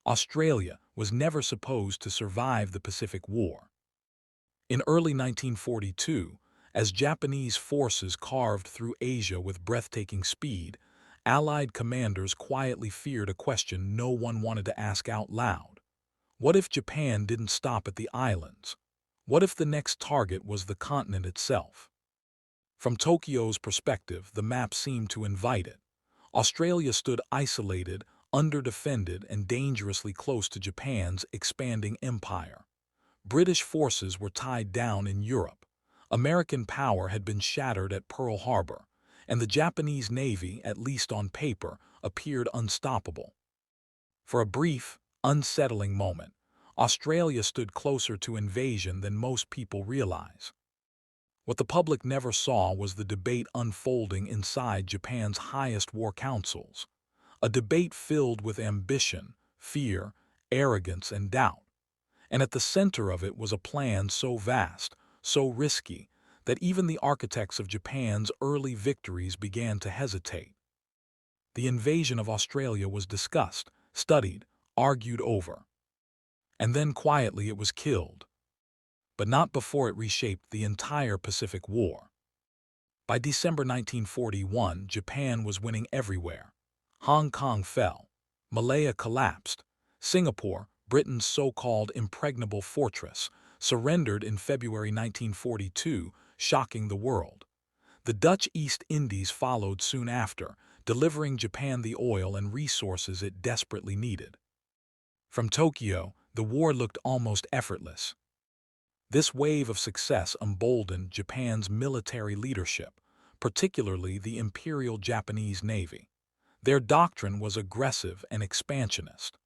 Australia was never supposed to survive the Pacific War. In early 1942, as Japanese forces carved through Asia with breathtaking speed, Allied commanders quietly feared a question no one wanted to ask out loud. What if Japan didn't stop at the islands? What if the next target was the continent itself? From Tokyo's perspective, the map seemed to invite it. Australia stood isolated, underdefended, and dangerously close to Japan's expanding empire. British forces were tied down in Europe. American power had been shattered at Pearl Harbor, and the Japanese Navy, at least on paper, appeared unstoppable. For a brief, unsettling moment, Australia stood closer to invasion than most people realize. What the public never saw was the debate unfolding inside Japan's highest war councils, a debate filled with ambition, fear, arrogance, and doubt. And at the center of it was a plan so vast, so risky, that even the architects of Japan's early victories began to hesitate. The invasion of Australia was discussed, studied, argued over. And then quietly it was killed. But not before it reshaped the entire Pacific War. By December 1941, Japan was winning everywhere. Hong Kong fell. Malaya collapsed. Singapore, Britain's so-called impregnable fortress, surrendered in February 1942, shocking the world. The Dutch East Indies followed soon after, delivering Japan the oil and resources it desperately needed. From Tokyo, the war looked almost effortless. This wave of success emboldened Japan's military leadership, particularly the Imperial Japanese Navy. Their doctrine was aggressive and expansionist.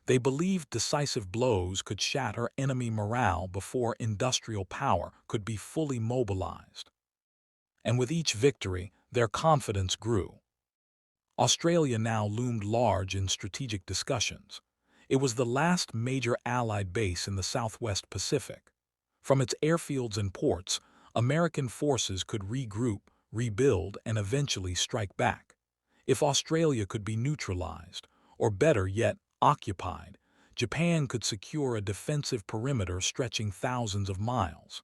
They believed decisive blows could shatter enemy morale before industrial power could be fully mobilized. And with each victory, their confidence grew. Australia now loomed large in strategic discussions. It was the last major Allied base in the Southwest Pacific. From its airfields and ports, American forces could regroup, rebuild, and eventually strike back. If Australia could be neutralized, or better yet, occupied, Japan could secure a defensive perimeter stretching thousands of miles.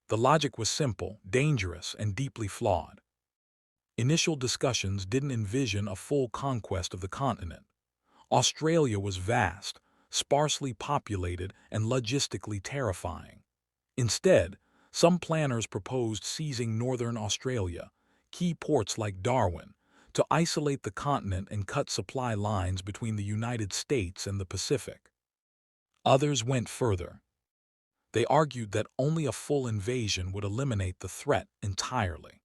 The logic was simple, dangerous, and deeply flawed. Initial discussions didn't envision a full conquest of the continent. Australia was vast, sparsely populated, and logistically terrifying. Instead, some planners proposed seizing northern Australia, key ports like Darwin, to isolate the continent and cut supply lines between the United States and the Pacific. Others went further. They argued that only a full invasion would eliminate the threat entirely.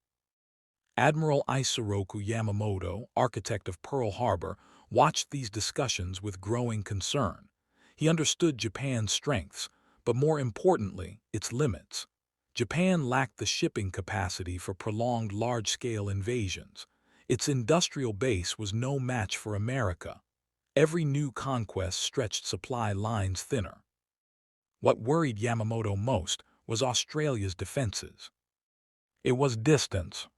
Admiral Isoroku Yamamoto, architect of Pearl Harbor, watched these discussions with growing concern. He understood Japan's strengths, but more importantly, its limits. Japan lacked the shipping capacity for prolonged large-scale invasions. Its industrial base was no match for America. Every new conquest stretched supply lines thinner. What worried Yamamoto most was Australia's defenses. It was distance.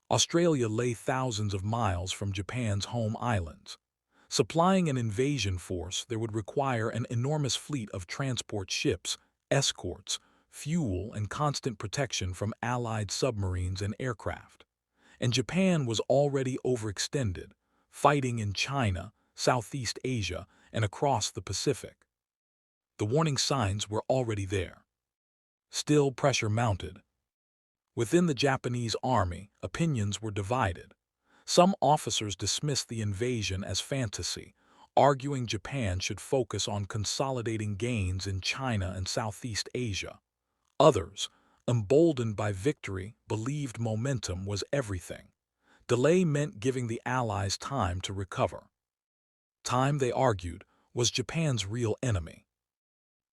Australia lay thousands of miles from Japan's home islands. Supplying an invasion force there would require an enormous fleet of transport ships, escorts, fuel, and constant protection from Allied submarines and aircraft. And Japan was already overextended, fighting in China, Southeast Asia, and across the Pacific. The warning signs were already there. Still, pressure mounted. Within the Japanese army, opinions were divided. Some officers dismissed the invasion as fantasy, arguing Japan should focus on consolidating gains in China and Southeast Asia. Others, emboldened by victory, believed momentum was everything. Delay meant giving the Allies time to recover. Time, they argued, was Japan's real enemy.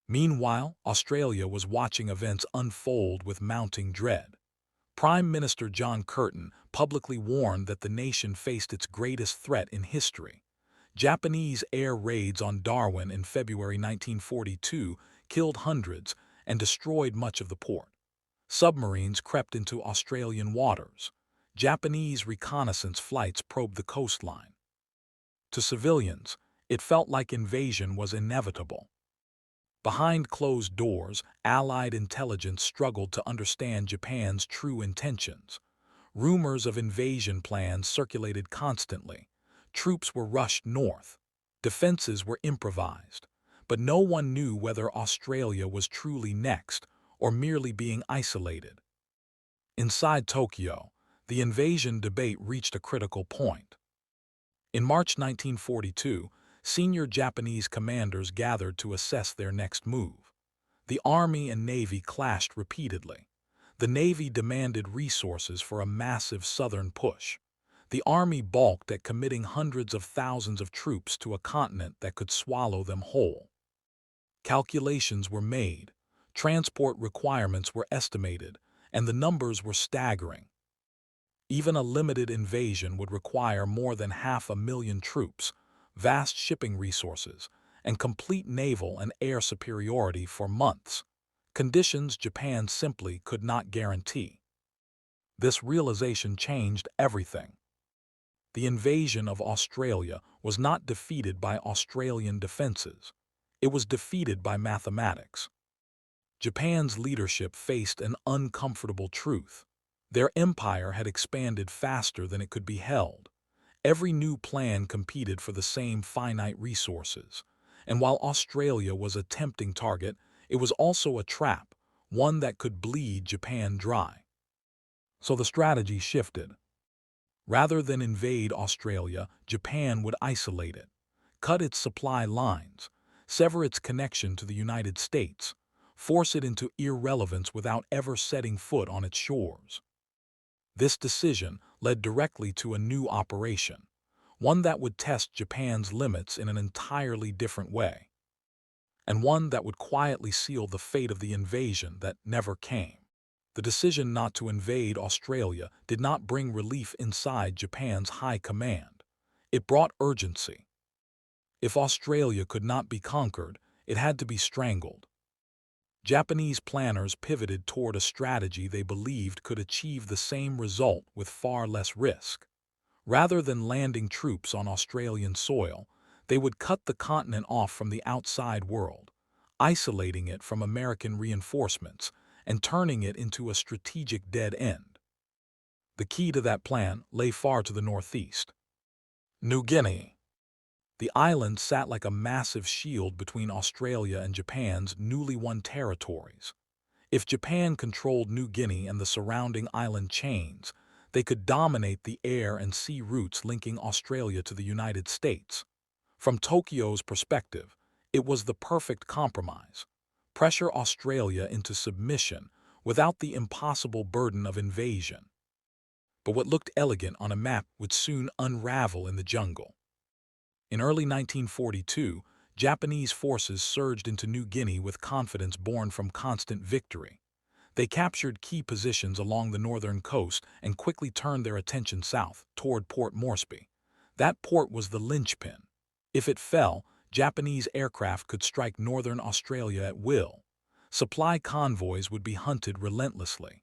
Meanwhile, Australia was watching events unfold with mounting dread. Prime Minister John Curtin publicly warned that the nation faced its greatest threat in history. Japanese air raids on Darwin in February 1942 killed hundreds and destroyed much of the port. Submarines crept into Australian waters. Japanese reconnaissance flights probed the coastline. To civilians, It felt like invasion was inevitable. Behind closed doors, Allied intelligence struggled to understand Japan's true intentions. Rumors of invasion plans circulated constantly. Troops were rushed north. Defenses were improvised. But no one knew whether Australia was truly next or merely being isolated. Inside Tokyo, the invasion debate reached a critical point. In March 1942, senior Japanese commanders gathered to assess their next move. The Army and Navy clashed repeatedly. The Navy demanded resources for a massive southern push. The Army balked at committing hundreds of thousands of troops to a continent that could swallow them whole. Calculations were made, transport requirements were estimated, and the numbers were staggering. Even a limited invasion would require more than 500,000 troops, vast shipping resources, and complete naval and air superiority for months, conditions Japan simply could not guarantee. This realization changed everything. The invasion of Australia was not defeated by Australian defenses. It was defeated by mathematics. Japan's leadership faced an uncomfortable truth. Their empire had expanded faster than it could be held. Every new plan competed for the same finite resources. And while Australia was a tempting target, it was also a trap, one that could bleed Japan dry. So the strategy shifted. Rather than invade Australia, Japan would isolate it, cut its supply lines, sever its connection to the United States, force it into irrelevance without ever setting foot on its shores. This decision led directly to a new operation, one that would test Japan's limits in an entirely different way, and one that would quietly seal the fate of the invasion that never came. The decision not to invade Australia did not bring relief inside Japan's high command. It brought urgency. If Australia could not be conquered, it had to be strangled. Japanese planners pivoted toward a strategy they believed could achieve the same result with far less risk. Rather than landing troops on Australian soil, they would cut the continent off from the outside world, isolating it from American reinforcements and turning it into a strategic dead end. The key to that plan lay far to the northeast. New Guinea. The island sat like a massive shield between Australia and Japan's newly won territories. If Japan controlled New Guinea and the surrounding island chains, they could dominate the air and sea routes linking Australia to the United States. From Tokyo's perspective, it was the perfect compromise. Pressure Australia into submission without the impossible burden of invasion. But what looked elegant on a map would soon unravel in the jungle. In early 1942, Japanese forces surged into New Guinea with confidence born from constant victory. They captured key positions along the northern coast and quickly turned their attention south, toward Port Moresby. That port was the linchpin. If it fell, Japanese aircraft could strike northern Australia at will. Supply convoys would be hunted relentlessly.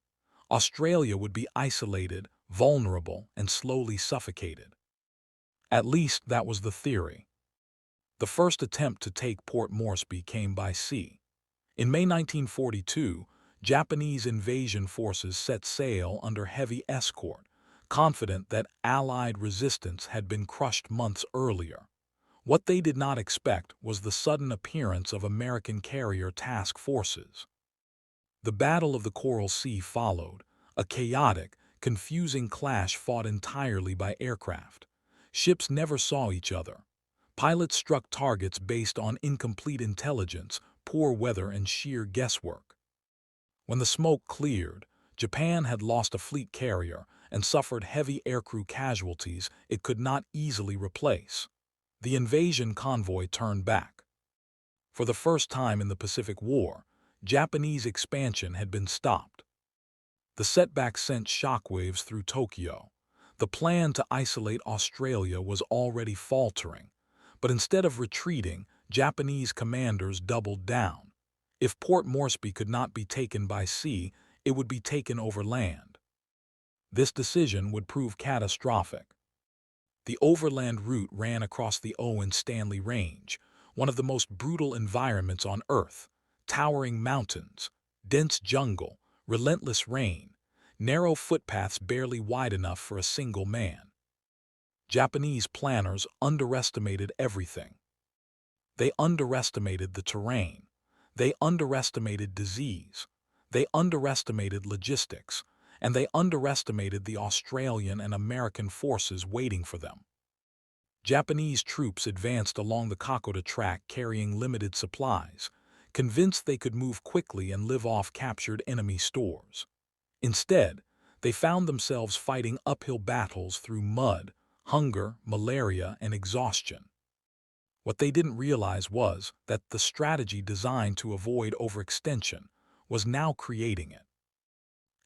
Australia would be isolated, vulnerable, and slowly suffocated. At least that was the theory. The first attempt to take Port Moresby came by sea. In May 1942, Japanese invasion forces set sail under heavy escort, confident that Allied resistance had been crushed months earlier. What they did not expect was the sudden appearance of American carrier task forces. The Battle of the Coral Sea followed, a chaotic, confusing clash fought entirely by aircraft. Ships never saw each other. Pilots struck targets based on incomplete intelligence, poor weather, and sheer guesswork. When the smoke cleared, Japan had lost a fleet carrier and suffered heavy aircrew casualties it could not easily replace. The invasion convoy turned back. For the first time in the Pacific War, Japanese expansion had been stopped. The setback sent shockwaves through Tokyo. The plan to isolate Australia was already faltering, but instead of retreating, Japanese commanders doubled down. If Port Moresby could not be taken by sea, it would be taken over land. This decision would prove catastrophic. The overland route ran across the Owen Stanley Range, one of the most brutal environments on Earth. Towering mountains, dense jungle, relentless rain, narrow footpaths barely wide enough for a single man. Japanese planners underestimated everything. They underestimated the terrain. They underestimated disease. They underestimated logistics. And they underestimated the Australian and American forces waiting for them. Japanese troops advanced along the Kokoda Track carrying limited supplies, convinced they could move quickly and live off captured enemy stores. Instead, they found themselves fighting uphill battles through mud, hunger, malaria, and exhaustion. What they didn't realize was that the strategy designed to avoid overextension was now creating it.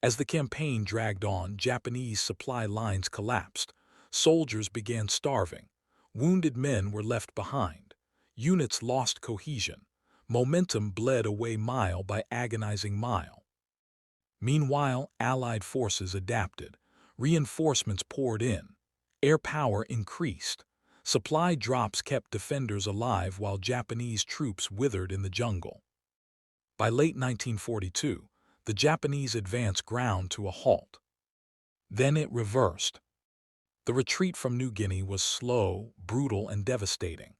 As the campaign dragged on, Japanese supply lines collapsed, soldiers began starving, wounded men were left behind, units lost cohesion, momentum bled away mile by agonizing mile. Meanwhile, Allied forces adapted, reinforcements poured in, air power increased, supply drops kept defenders alive while Japanese troops withered in the jungle. By late 1942, the Japanese advance ground to a halt. Then it reversed. The retreat from New Guinea was slow, brutal, and devastating.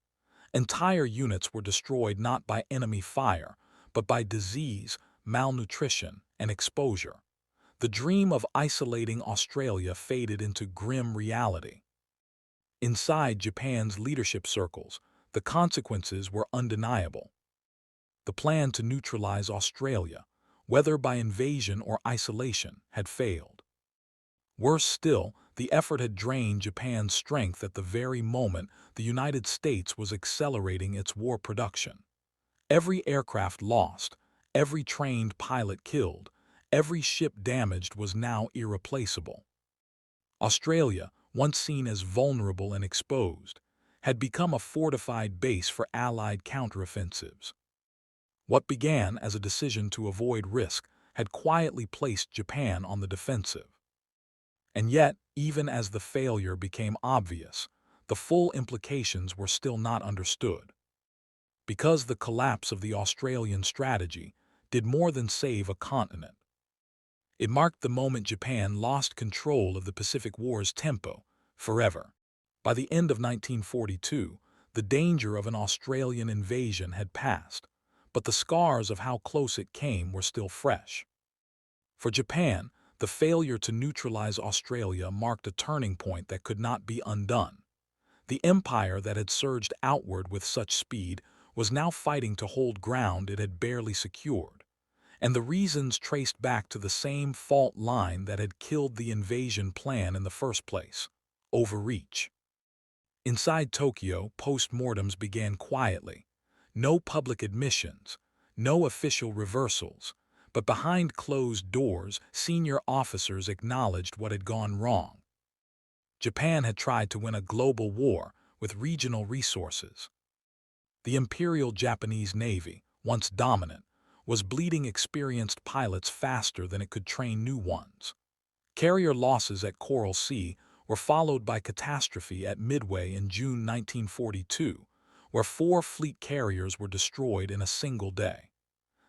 Entire units were destroyed not by enemy fire, but by disease, malnutrition, and exposure. The dream of isolating Australia faded into grim reality. Inside Japan's leadership circles, the consequences were undeniable. The plan to neutralize Australia, whether by invasion or isolation, had failed. Worse still, the effort had drained Japan's strength at the very moment the United States was accelerating its war production. Every aircraft lost, every trained pilot killed, every ship damaged was now irreplaceable. Australia, once seen as vulnerable and exposed, had become a fortified base for Allied counteroffensives. What began as a decision to avoid risk had quietly placed Japan on the defensive. And yet, even as the failure became obvious, the full implications were still not understood. Because the collapse of the Australian strategy did more than save a continent. It marked the moment Japan lost control of the Pacific War's tempo forever. By the end of 1942, the danger of an Australian invasion had passed, but the scars of how close it came were still fresh. For Japan, the failure to neutralize Australia marked a turning point that could not be undone. The empire that had surged outward with such speed was now fighting to hold ground it had barely secured, and the reasons traced back to the same fault line that had killed the invasion plan in the first place: overreach. Inside Tokyo, post-mortems began quietly. No public admissions, no official reversals, but behind closed doors, senior officers acknowledged what had gone wrong. Japan had tried to win a global war with regional resources. The Imperial Japanese Navy, once dominant, was bleeding experienced pilots faster than it could train new ones. Carrier losses at Coral Sea were followed by catastrophe at Midway in June 1942, where 4 fleet carriers were destroyed in a single day.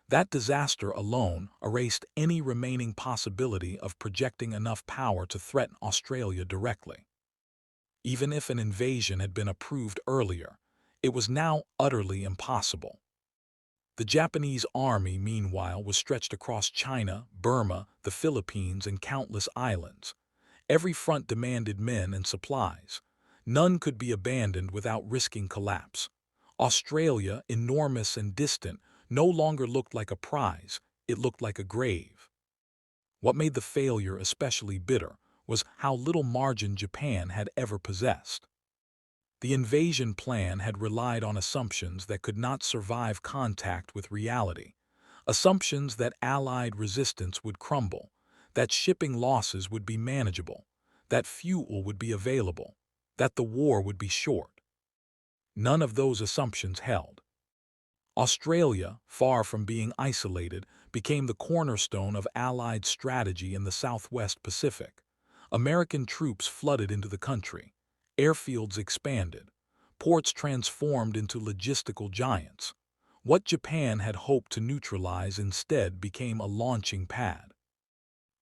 That disaster alone erased any remaining possibility of projecting enough power to threaten Australia directly. Even if an invasion had been approved earlier, it was now utterly impossible. The Japanese army, meanwhile, was stretched across China, Burma, the Philippines, and countless islands. Every front demanded men and supplies. None could be abandoned without risking collapse. Australia, enormous and distant, no longer looked like a prize, it looked like a grave. What made the failure especially bitter was how little margin Japan had ever possessed. The invasion plan had relied on assumptions that could not survive contact with reality, assumptions that Allied resistance would crumble, that shipping losses would be manageable, that fuel would be available, that the war would be short. None of those assumptions held. Australia, far from being isolated, became the cornerstone of Allied strategy in the Southwest Pacific. American troops flooded into the country. Airfields expanded. Ports transformed into logistical giants. What Japan had hoped to neutralize instead became a launching pad.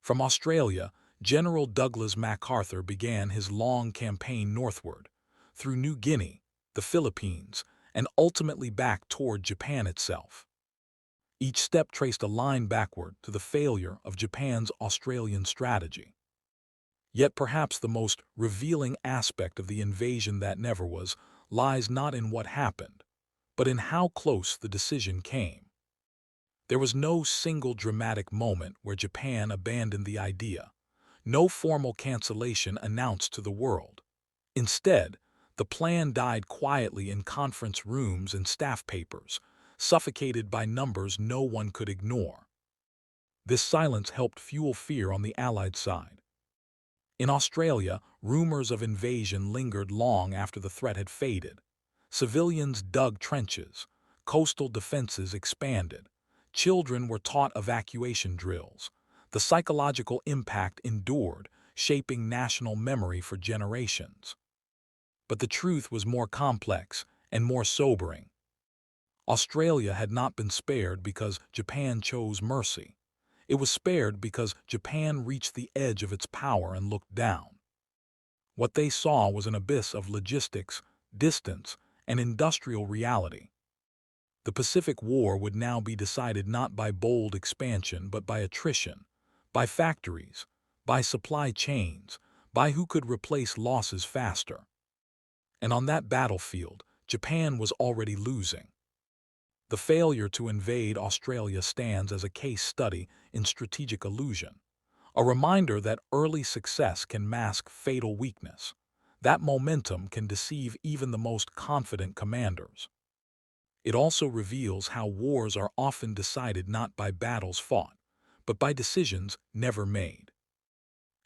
From Australia, General Douglas MacArthur began his long campaign northward, through New Guinea, the Philippines, and ultimately back toward Japan itself. Each step traced a line backward to the failure of Japan's Australian strategy. Yet perhaps the most revealing aspect of the invasion that never was lies not in what happened, but in how close the decision came. There was no single dramatic moment where Japan abandoned the idea, no formal cancellation announced to the world. Instead, the plan died quietly in conference rooms and staff papers, suffocated by numbers no one could ignore. This silence helped fuel fear on the Allied side. In Australia, rumors of invasion lingered long after the threat had faded. Civilians dug trenches, coastal defenses expanded, children were taught evacuation drills. The psychological impact endured, shaping national memory for generations. But the truth was more complex and more sobering. Australia had not been spared because Japan chose mercy. It was spared because Japan reached the edge of its power and looked down. What they saw was an abyss of logistics, distance, and industrial reality. The Pacific War would now be decided not by bold expansion but by attrition, by factories, by supply chains, by who could replace losses faster. And on that battlefield, Japan was already losing. The failure to invade Australia stands as a case study in strategic illusion, a reminder that early success can mask fatal weakness. That momentum can deceive even the most confident commanders. It also reveals how wars are often decided not by battles fought, but by decisions never made.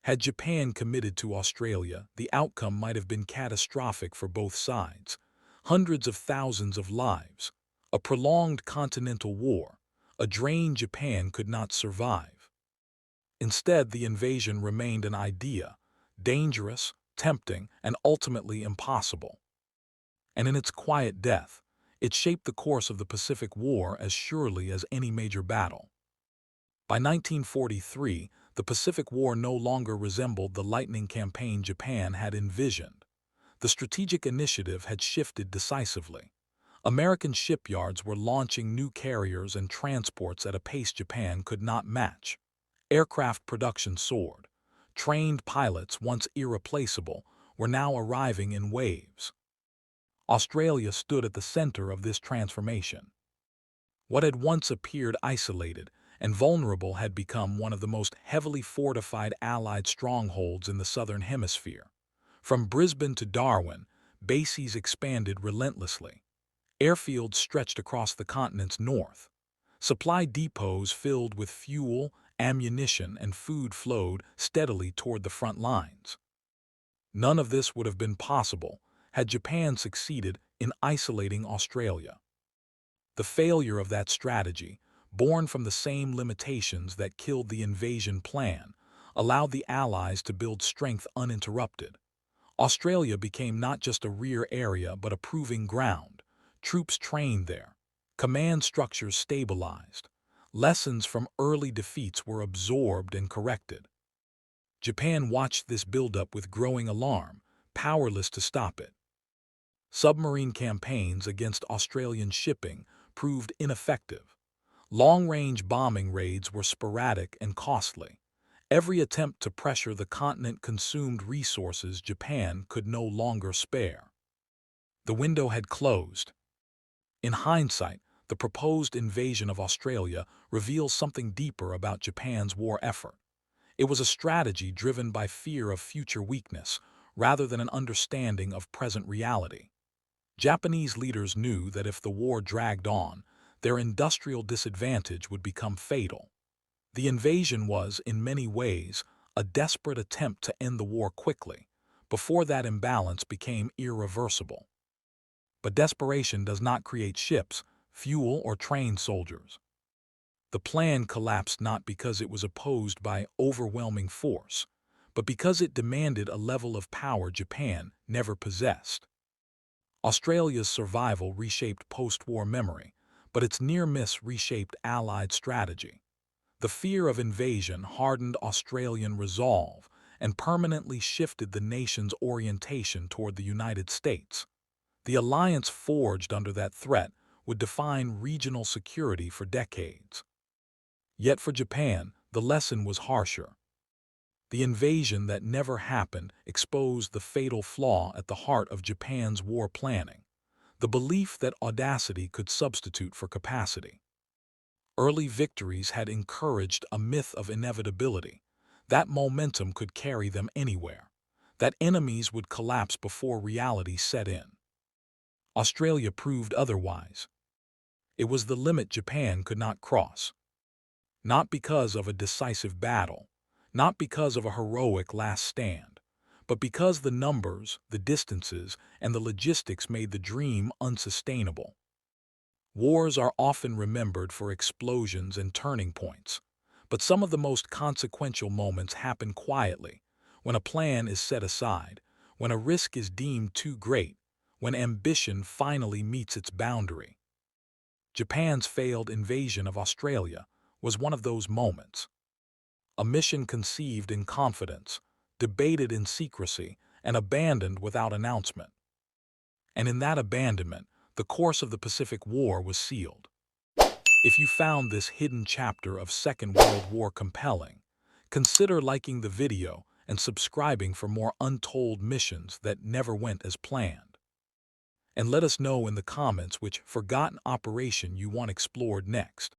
Had Japan committed to Australia, the outcome might have been catastrophic for both sides. Hundreds of thousands of lives, a prolonged continental war, a drain Japan could not survive. Instead, the invasion remained an idea, dangerous, tempting, and ultimately impossible. And in its quiet death, it shaped the course of the Pacific War as surely as any major battle. By 1943, the Pacific War no longer resembled the lightning campaign Japan had envisioned. The strategic initiative had shifted decisively. American shipyards were launching new carriers and transports at a pace Japan could not match. Aircraft production soared. Trained pilots, once irreplaceable, were now arriving in waves. Australia stood at the center of this transformation. What had once appeared isolated and vulnerable had become one of the most heavily fortified Allied strongholds in the Southern Hemisphere. From Brisbane to Darwin, bases expanded relentlessly. Airfields stretched across the continent's north. Supply depots filled with fuel, ammunition, and food flowed steadily toward the front lines. None of this would have been possible had Japan succeeded in isolating Australia. The failure of that strategy, born from the same limitations that killed the invasion plan, allowed the Allies to build strength uninterrupted. Australia became not just a rear area but a proving ground. Troops trained there. Command structures stabilized. Lessons from early defeats were absorbed and corrected. Japan watched this buildup with growing alarm, powerless to stop it. Submarine campaigns against Australian shipping proved ineffective. Long-range bombing raids were sporadic and costly. Every attempt to pressure the continent consumed resources Japan could no longer spare. The window had closed. In hindsight, the proposed invasion of Australia reveals something deeper about Japan's war effort. It was a strategy driven by fear of future weakness, rather than an understanding of present reality. Japanese leaders knew that if the war dragged on, their industrial disadvantage would become fatal. The invasion was, in many ways, a desperate attempt to end the war quickly, before that imbalance became irreversible. But desperation does not create ships, fuel, or trained soldiers. The plan collapsed not because it was opposed by overwhelming force, but because it demanded a level of power Japan never possessed. Australia's survival reshaped post-war memory, but its near miss reshaped Allied strategy. The fear of invasion hardened Australian resolve and permanently shifted the nation's orientation toward the United States. The alliance forged under that threat would define regional security for decades. Yet for Japan, the lesson was harsher. The invasion that never happened exposed the fatal flaw at the heart of Japan's war planning, the belief that audacity could substitute for capacity. Early victories had encouraged a myth of inevitability, that momentum could carry them anywhere, that enemies would collapse before reality set in. Australia proved otherwise. It was the limit Japan could not cross. Not because of a decisive battle, not because of a heroic last stand, but because the numbers, the distances, and the logistics made the dream unsustainable. Wars are often remembered for explosions and turning points, but some of the most consequential moments happen quietly, when a plan is set aside, when a risk is deemed too great, when ambition finally meets its boundary. Japan's failed invasion of Australia was one of those moments. A mission conceived in confidence, debated in secrecy, and abandoned without announcement. And in that abandonment, the course of the Pacific War was sealed. If you found this hidden chapter of Second World War compelling, consider liking the video and subscribing for more untold missions that never went as planned. And let us know in the comments which forgotten operation you want explored next.